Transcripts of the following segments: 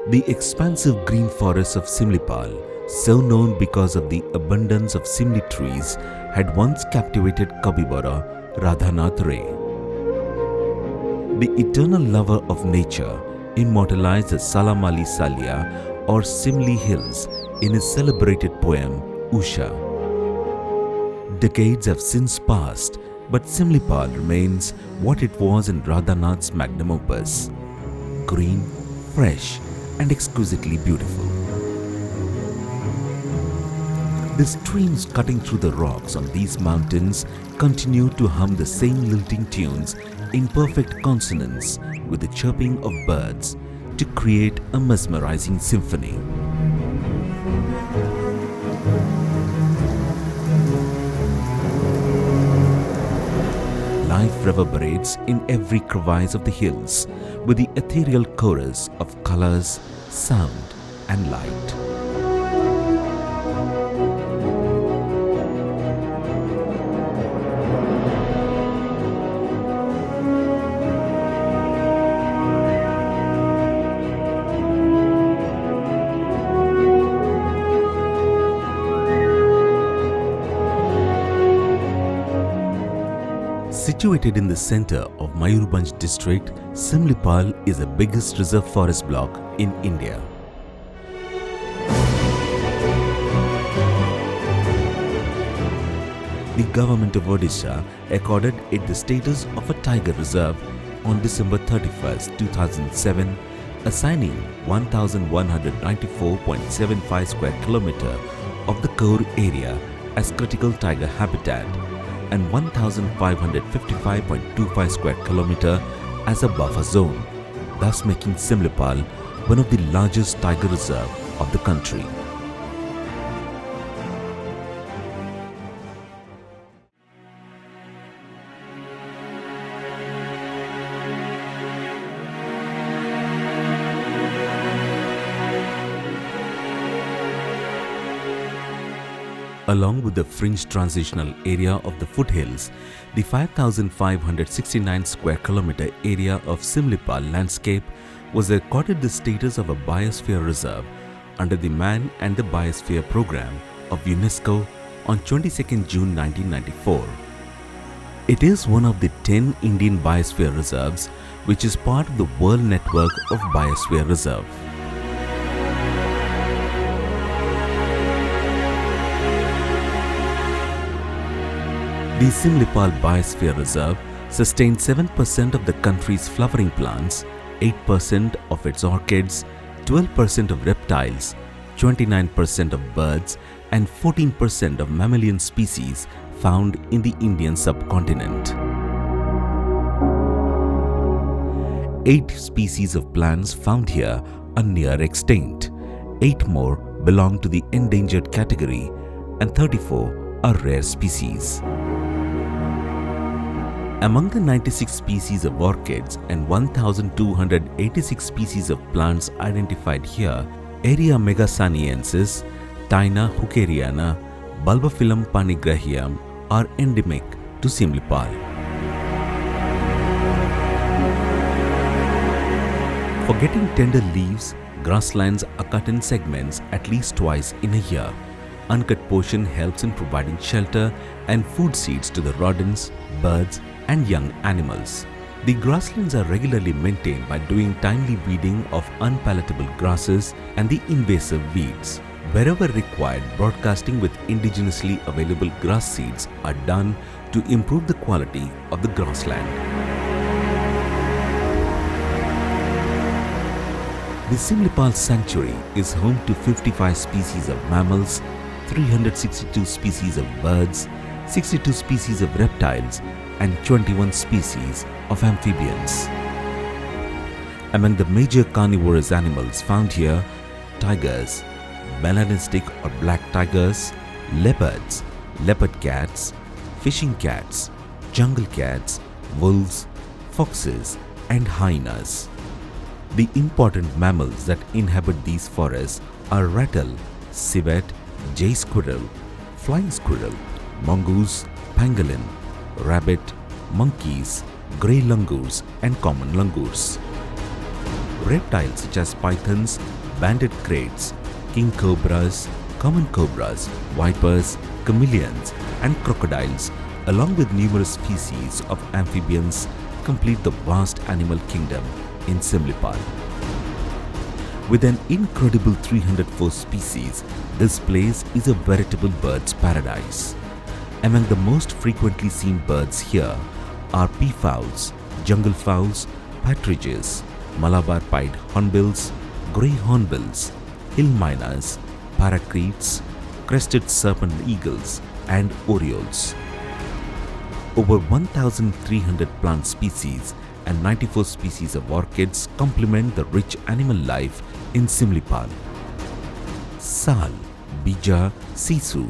The expansive green forests of Similipal, so known because of the abundance of simli trees, had once captivated Kabibara Radhanath Ray. The eternal lover of nature immortalized the Salam Ali Salia or Simli Hills in his celebrated poem Usha. Decades have since passed, but Similipal remains what it was in Radhanath's magnum opus: green, fresh, and exquisitely beautiful. The streams cutting through the rocks on these mountains continue to hum the same lilting tunes in perfect consonance with the chirping of birds to create a mesmerizing symphony. Life reverberates in every crevice of the hills with the ethereal chorus of colors, sound, and light. Situated in the center of Mayurbhanj district, Similipal is the biggest reserve forest block in India. The government of Odisha accorded it the status of a tiger reserve on December 31, 2007, assigning 1,194.75 square kilometer of the core area as critical tiger habitat and 1,555.25 square kilometer as a buffer zone, thus making Similipal one of the largest tiger reserve of the country. Along with the fringe transitional area of the foothills, the 5,569 square kilometer area of Similipal landscape was accorded the status of a biosphere reserve under the Man and the Biosphere Program of UNESCO on 22nd June 1994. It is one of the 10 Indian biosphere reserves which is part of the World Network of Biosphere Reserve. The Similipal Biosphere Reserve sustains 7% of the country's flowering plants, 8% of its orchids, 12% of reptiles, 29% of birds, and 14% of mammalian species found in the Indian subcontinent. 8 species of plants found here are near extinct, 8 more belong to the endangered category, and 34 are rare species. Among the 96 species of orchids and 1,286 species of plants identified here, Area megasaniensis, Taina hookeriana, Bulbophyllum panigrahium are endemic to Similipal. For getting tender leaves, grasslands are cut in segments at least twice in a year. Uncut portion helps in providing shelter and food seeds to the rodents, birds, and young animals. The grasslands are regularly maintained by doing timely weeding of unpalatable grasses and the invasive weeds. Wherever required, broadcasting with indigenously available grass seeds are done to improve the quality of the grassland. The Similipal Sanctuary is home to 55 species of mammals, 362 species of birds, 62 species of reptiles, and 21 species of amphibians. Among the major carnivorous animals found here, tigers, melanistic or black tigers, leopards, leopard cats, fishing cats, jungle cats, wolves, foxes, and hyenas. The important mammals that inhabit these forests are rattle, civet, jay squirrel, flying squirrel, mongoose, pangolin, rabbit, monkeys, grey langurs and common langurs. reptiles such as pythons, banded kraits, king cobras, common cobras, vipers, chameleons, and crocodiles, along with numerous species of amphibians, complete the vast animal kingdom in Similipal. With an incredible 304 species, this place is a veritable bird's paradise. Among the most frequently seen birds here are peafowls, jungle fowls, partridges, Malabar-pied hornbills, grey hornbills, hill minahs, parakeets, crested serpent eagles, and orioles. Over 1,300 plant species and 94 species of orchids complement the rich animal life in Similipal. Sal, Bija, Sisu,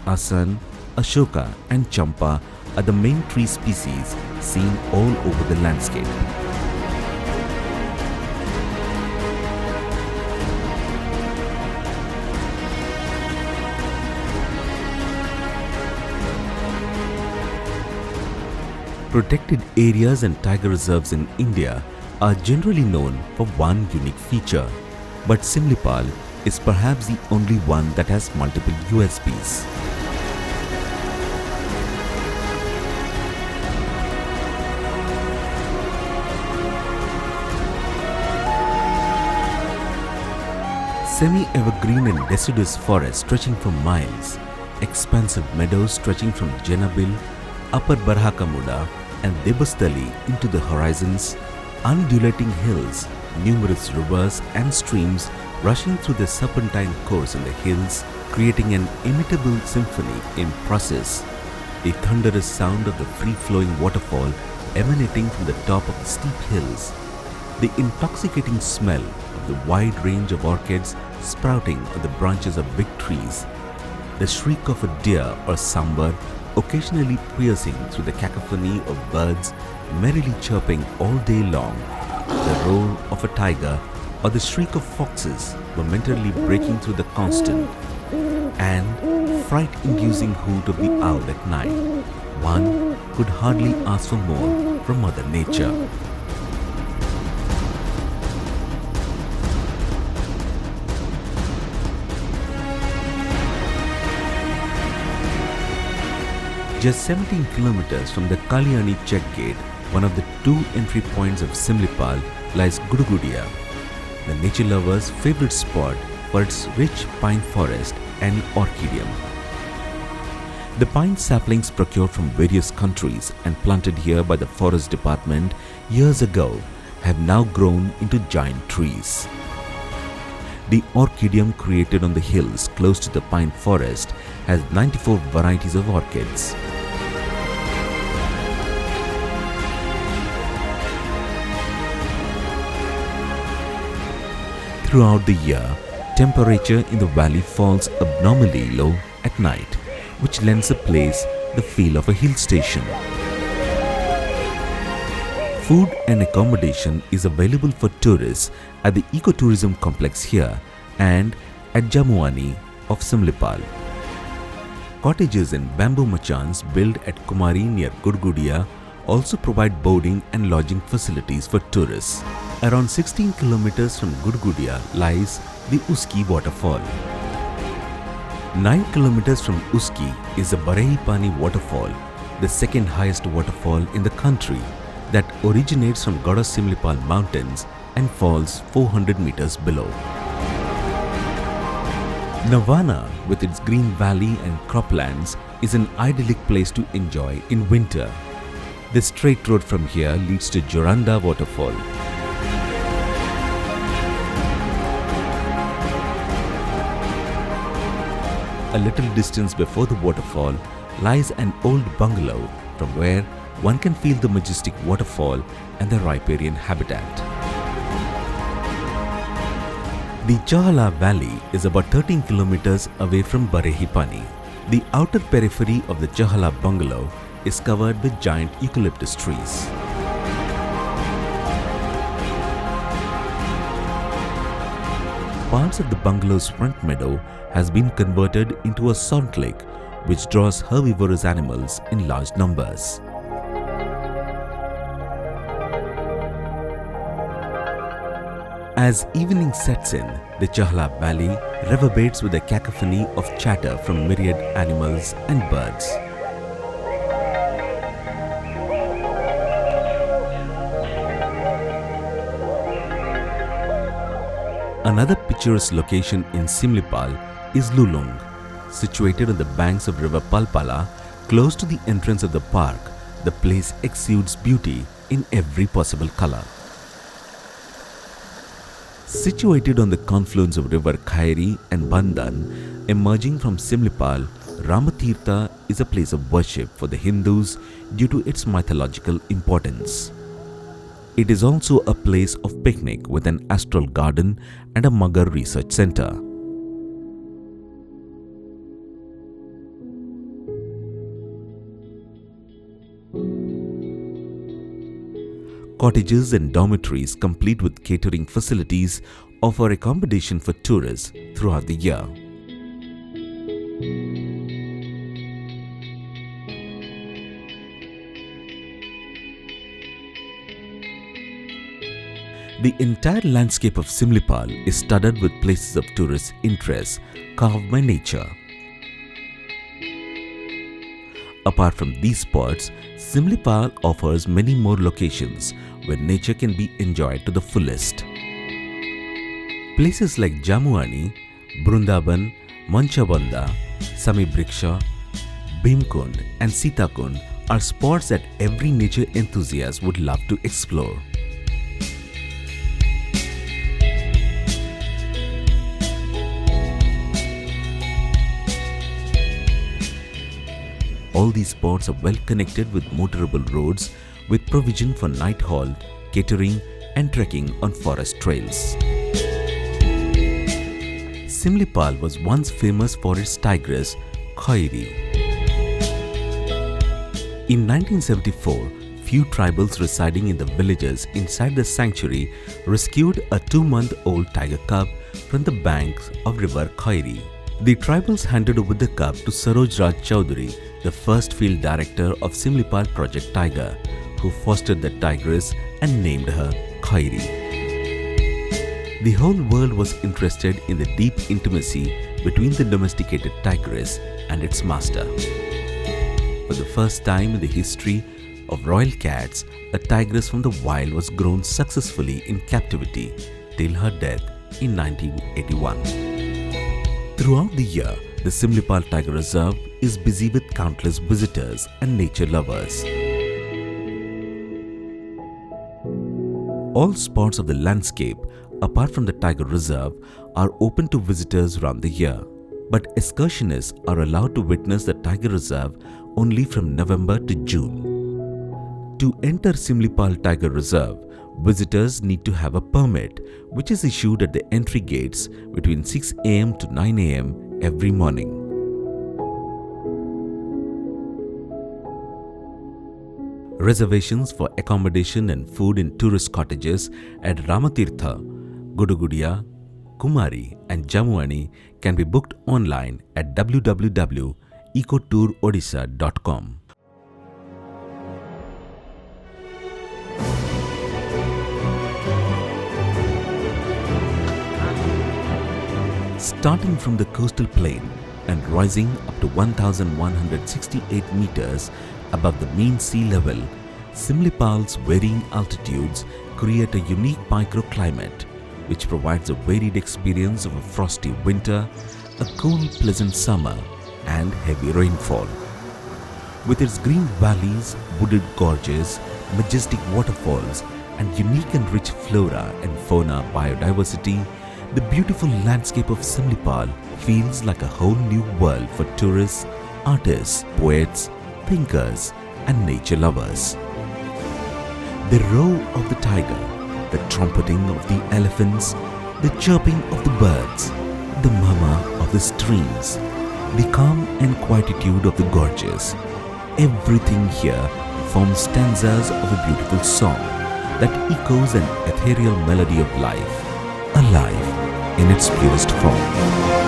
Asan, Ashoka, and Champa are the main tree species seen all over the landscape. Protected areas and tiger reserves in India are generally known for one unique feature, but Similipal is perhaps the only one that has multiple USPs. Semi-evergreen and deciduous forests stretching for miles, expansive meadows stretching from Jenabil, Upper Barhakamuda, and Debastali into the horizons, undulating hills, numerous rivers and streams rushing through the serpentine course in the hills, creating an imitable symphony in process, the thunderous sound of the free-flowing waterfall emanating from the top of the steep hills, the intoxicating smell of the wide range of orchids sprouting on the branches of big trees, the shriek of a deer or sambar occasionally piercing through the cacophony of birds merrily chirping all day long, the roar of a tiger or the shriek of foxes momentarily breaking through the constant and fright-inducing hoot of the owl at night. One could hardly ask for more from Mother Nature. Just 17 kilometers from the Kalyani check gate, one of the two entry points of Similipal, lies Gudugudia, the nature lover's favorite spot for its rich pine forest and orchidium. The pine saplings procured from various countries and planted here by the forest department years ago have now grown into giant trees. The orchidium created on the hills close to the pine forest has 94 varieties of orchids. Throughout the year, temperature in the valley falls abnormally low at night, which lends the place the feel of a hill station. Food and accommodation is available for tourists at the ecotourism complex here and at Jamuani of Similipal. Cottages and bamboo machans built at Kumari near Gudgudia also provide boarding and lodging facilities for tourists. Around 16 kilometers from Gudgudia lies the Uski waterfall. 9 kilometers from Uski is the Barehipani waterfall, the second highest waterfall in the country that originates from Goddess Similipal mountains and falls 400 meters below. Navana, with its green valley and croplands, is an idyllic place to enjoy in winter. The straight road from here leads to Joranda waterfall. A little distance before the waterfall lies an old bungalow from where one can feel the majestic waterfall and the riparian habitat. The Chahala Valley is about 13 kilometers away from Barehipani. The outer periphery of the Chahala bungalow is covered with giant eucalyptus trees. Parts of the bungalow's front meadow has been converted into a salt lake which draws herbivorous animals in large numbers. As evening sets in, the Chahla Valley reverberates with a cacophony of chatter from myriad animals and birds. Another picturesque location in Similipal is Lulung. Situated on the banks of river Palpala, close to the entrance of the park, the place exudes beauty in every possible color. Situated on the confluence of river Khairi and Bandhan, emerging from Similipal, Ramatirtha is a place of worship for the Hindus due to its mythological importance. It is also a place of picnic with an astral garden and a Magar research center. Cottages and dormitories complete with catering facilities offer accommodation for tourists throughout the year. The entire landscape of Similipal is studded with places of tourist interest carved by nature. Apart from these spots, Similipal offers many more locations where nature can be enjoyed to the fullest. Places like Jamuani, Brundaban, Manchabanda, Samibriksha, Bhimkund and Sitakund are spots that every nature enthusiast would love to explore. All these spots are well connected with motorable roads with provision for night halt, catering and trekking on forest trails. Similipal was once famous for its tigress, Khairi. In 1974, few tribals residing in the villages inside the sanctuary rescued a 2-month-old tiger cub from the banks of river Khairi. The tribals handed over the cub to Saroj Raj Chowdhury, the first field director of Similipal Project Tiger, who fostered the tigress and named her Khairi. The whole world was interested in the deep intimacy between the domesticated tigress and its master. For the first time in the history of royal cats, a tigress from the wild was grown successfully in captivity till her death in 1981. Throughout the year, the Similipal Tiger Reserve is busy with countless visitors and nature lovers. All spots of the landscape, apart from the Tiger Reserve, are open to visitors around the year. But excursionists are allowed to witness the Tiger Reserve only from November to June. To enter Similipal Tiger Reserve, visitors need to have a permit, which is issued at the entry gates between 6 am to 9 am every morning. Reservations for accommodation and food in tourist cottages at Ramatirtha, Gudugudia, Kumari and Jamuani can be booked online at www.ecotourodisha.com. Starting from the coastal plain and rising up to 1,168 meters above the mean sea level, Similipal's varying altitudes create a unique microclimate which provides a varied experience of a frosty winter, a cool, pleasant summer and heavy rainfall. With its green valleys, wooded gorges, majestic waterfalls and unique and rich flora and fauna biodiversity, the beautiful landscape of Similipal feels like a whole new world for tourists, artists, poets, thinkers and nature lovers. The roar of the tiger, the trumpeting of the elephants, the chirping of the birds, the murmur of the streams, the calm and quietude of the gorges, everything here forms stanzas of a beautiful song that echoes an ethereal melody of life, alive in its purest form.